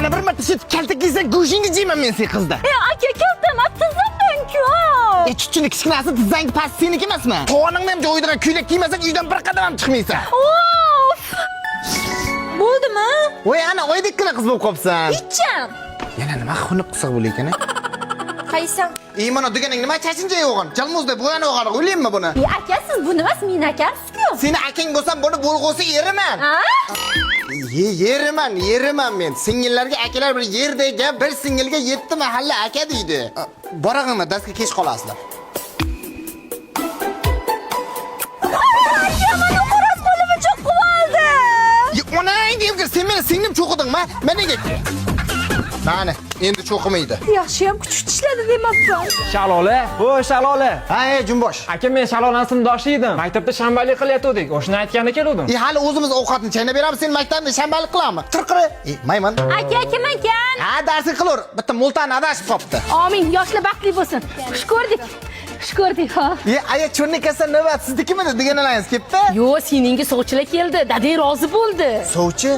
Yana bir marta shu kalta kiysang go'shingni jiyman men sen qizda. Aka kaltamas tizimdan-ku. Chuchchini kichkinasi tizangi past seniki emasmi? To'g'oningni ham joyidan ko'ylak kiymasang uydan bir qadam ham chiqmaysan. Of! Bo'ldimi? Voy ana oydekkina qiz bo'lib qopsan. Ichcham. Yana nima xunuk qisiq bo'lar ekan? Qaysan? Mana deganing nima chachinja yo'g'on? Chalmuzda bo'yani o'g'ar, o'ylaymi buni? Aka siz buni emas, men akamsiz-ku. Seni akang bo'lsam buni bo'lg'usi yeriman. Ha? Yeriman men. Singillarga akalar bir yerda gap, bir singilga 7 mahalla aka deydi. Borag'ingmi, darsga kech qolasizlar. Mana qo'ras qo'limi cho'qib oldi. Onang deyib sen meni singlim cho'qidingmi? Mana nega? Mana, endi cho'qimaydi. Yaxshiyam kuch ishladi demabman. Shalola, Shalola. Ha, Jumbosh. Aka, men Shalolani sinfdoshi edim. Maktabda shanbalik qilyotgandik. O'shani aytganda keldim. Hali o'zimiz ovqatni chaynab beramiz, sen maktabda shanbalik qilammi? Turqiri. Mayman. Aka, kim ekan? Ha, darsni qilur. Bitta multani adashib qopti. Amin, yoshlar baxtli bo'lsin. Xush ko'rdik. Xush ko'rdik, ha. Aya cho'rnikasa navbat siznikimi deganlaringiz kelibdi? Yo, seninga sovchilar keldi. Dadang rozi bo'ldi. Sovchi?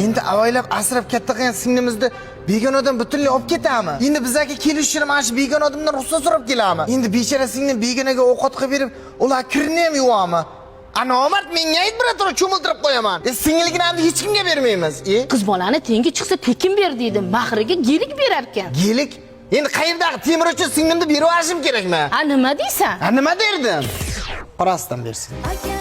Endi avaylab asrab katta qilgan singlimizni begonadan butunlay olib ketami? Endi bizlarga kelishini mana shu begona odamdan ruxsat so'rab kelami? Endi bechara singlim begonaga ovqat qilib berib, ular kirni ham yuvami? Ana Omar menga ayt birato'g'ri cho'miltirib qo'yaman. Singilgina ham hech kimga bermaymiz. Qiz bolani tengi chiqsa tekin ber deydi. Mahriga gelik berar ekan. Gelik? Endi qayerdagi temir uchun singlimni berib olishim kerakmi? Ha, nima deysan? Ha, nima derdim? Qorasidan bersin. Aka